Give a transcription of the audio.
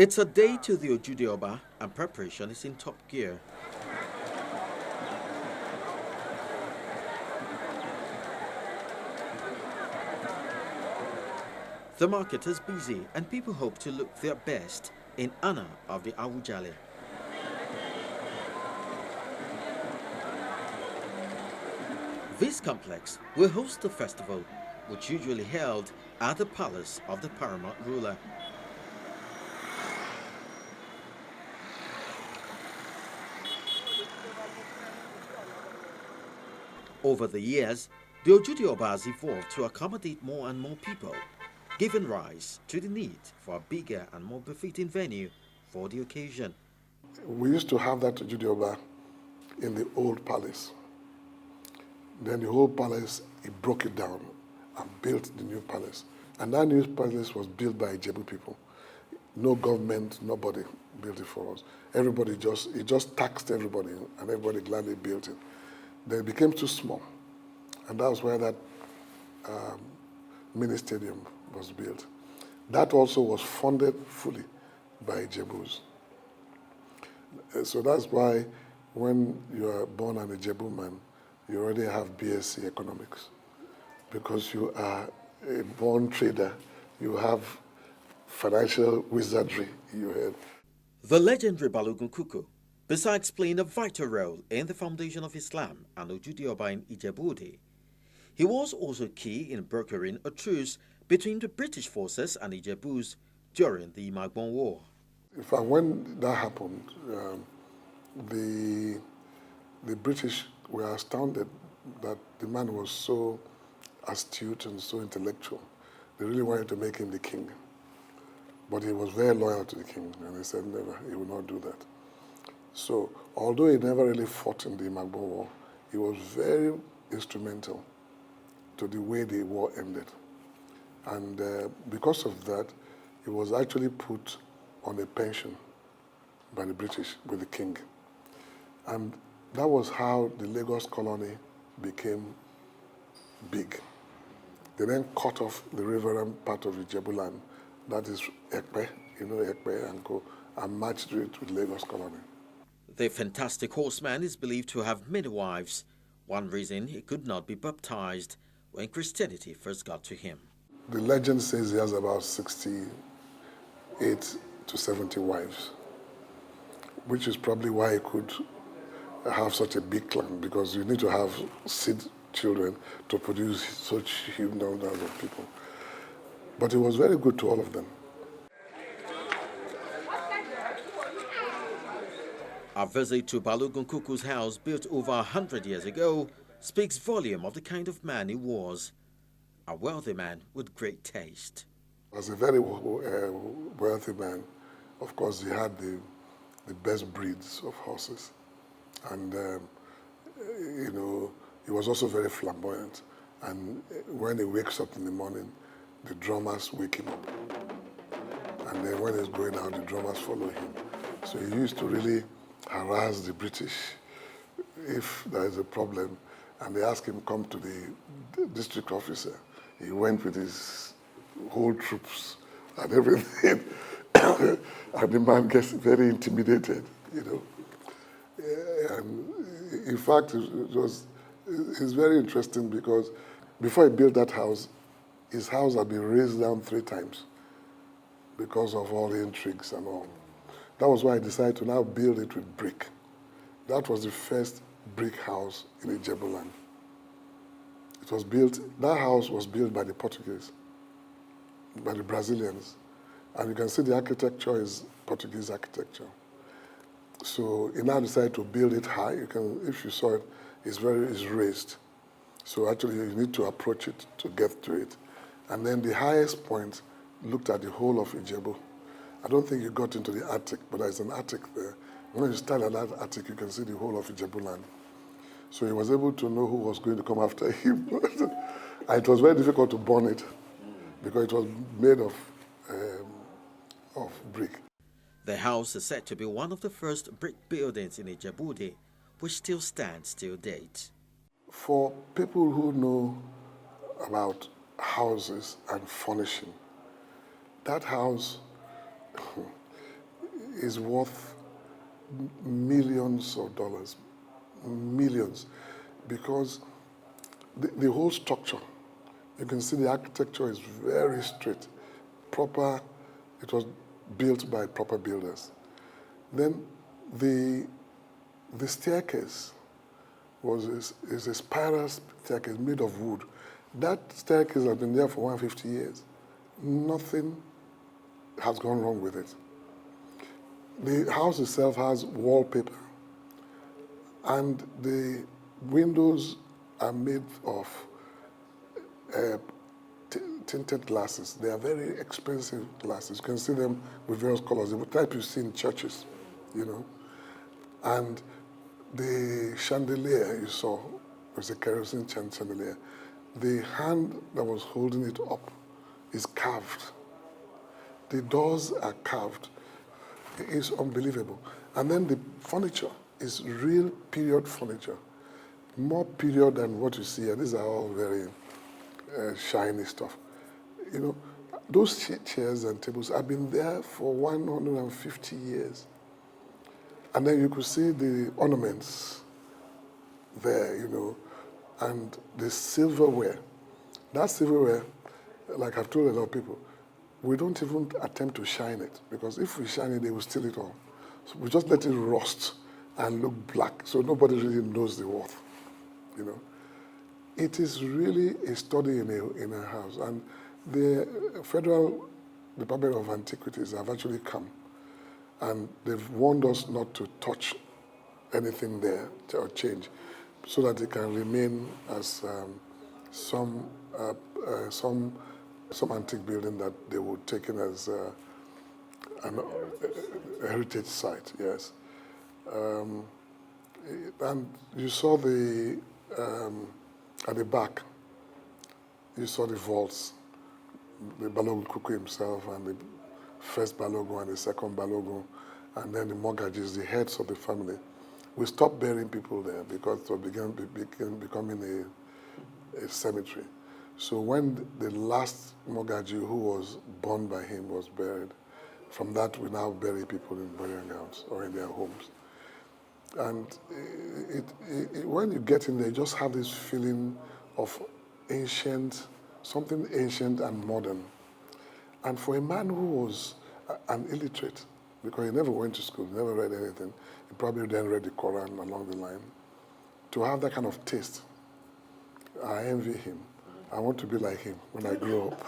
It's a day to the Ode Oba and preparation is in top gear. The market is busy and people hope to look their best in honor of the Awujale. This complex will host the festival, which usually held at the palace of the paramount ruler. Over the years, the Ode Oba has evolved to accommodate more and more people, giving rise to the need for a bigger and more befitting venue for the occasion. We used to have that Ode Oba in the old palace. Then the whole palace, he broke it down and built the new palace. And that new palace was built by Ijebu people. No government, nobody built it for us. Everybody it just taxed everybody, and everybody gladly built it. Then it became too small. And that was where that mini stadium was built. That also was funded fully by Ijebus. So that's why when you are born an Ijebu man, you already have BSc economics. Because you are a born trader, you have financial wizardry in your head. The legendary Balogun Kuku, besides playing a vital role in the foundation of Islam and Ode Oba in Ijebu Ode, he was also key in brokering a truce between the British forces and Ijebus during the Imagbon War. In fact, when that happened, the British were astounded that the man was so astute and so intellectual. They really wanted to make him the king. But he was very loyal to the king, and he said never, he would not do that. So, although he never really fought in the Imagbon War, he was very instrumental to the way the war ended. And because of that, he was actually put on a pension by the British with the king. And that was how the Lagos colony became big. They then cut off the riverine part of Ijebu land, that is Ekpe, Ekpe and Co, and matched it with Lagos colony. The fantastic horseman is believed to have many wives. One reason he could not be baptized when Christianity first got to him. The legend says he has about 68 to 70 wives, which is probably why he could have such a big clan, because you need to have seed children to produce such huge numbers of people. But he was very good to all of them. A visit to Balogun Kuku's house, built over 100 years ago, speaks volume of the kind of man he was. A wealthy man with great taste. As a very wealthy man, of course, he had the best breeds of horses. And, he was also very flamboyant. And when he wakes up in the morning, the drummers wake him up. And then when he's going out, the drummers follow him. So he used to really harass the British if there is a problem. And they asked him to come to the district officer. He went with his whole troops and everything. And the man gets very intimidated, And in fact, it's very interesting because before he built that house, his house had been razed down 3 times because of all the intrigues and all. That was why I decided to now build it with brick. That was the first brick house in Ijebu land. That house was built by the Portuguese, by the Brazilians. And you can see the architecture is Portuguese architecture. So he now decided to build it high. If you saw it, it's raised. So actually you need to approach it to get to it. And then the highest point looked at the whole of Ijebu. I don't think you got into the attic, but there's an attic there. When you stand at that attic, you can see the whole of Ijebu land. So he was able to know who was going to come after him. And it was very difficult to burn it because it was made of brick. The house is said to be one of the first brick buildings in Ijebu Ode, which still stands till date. For people who know about houses and furnishing, that house, is worth millions of dollars, millions, because the whole structure, you can see the architecture is very straight, proper. It was built by proper builders. Then the staircase is a spiral staircase made of wood. That staircase has been there for 150 years. Nothing has gone wrong with it. The house itself has wallpaper, and the windows are made of tinted glasses. They are very expensive glasses. You can see them with various colors, the type you see in churches, you know. And the chandelier you saw was a kerosene chandelier. The hand that was holding it up is carved. The doors are carved. It's unbelievable. And then the furniture is real period furniture, more period than what you see. And these are all very shiny stuff. You know, those chairs and tables have been there for 150 years. And then you could see the ornaments there, you know, and the silverware. That silverware, like I've told a lot of people, we don't even attempt to shine it, because if we shine it, they will steal it all. So we just let it rust and look black, so nobody really knows the worth, you know. It is really a study in a house, and the Federal Department of Antiquities have actually come, and they've warned us not to touch anything there or change, so that it can remain as some antique building that they would take in as a heritage site. Yes, and you saw at the back. You saw the vaults, the Balogun Kuku himself, and the first Balogun and the second Balogun, and then the mortgages, the heads of the family. We stopped burying people there because it began becoming a cemetery. So when the last Mogaji who was born by him was buried, from that we now bury people in burial grounds or in their homes. And when you get in there, you just have this feeling of something ancient and modern. And for a man who was an illiterate, because he never went to school, never read anything, he probably then read the Quran along the line, to have that kind of taste, I envy him. I want to be like him when I grow up.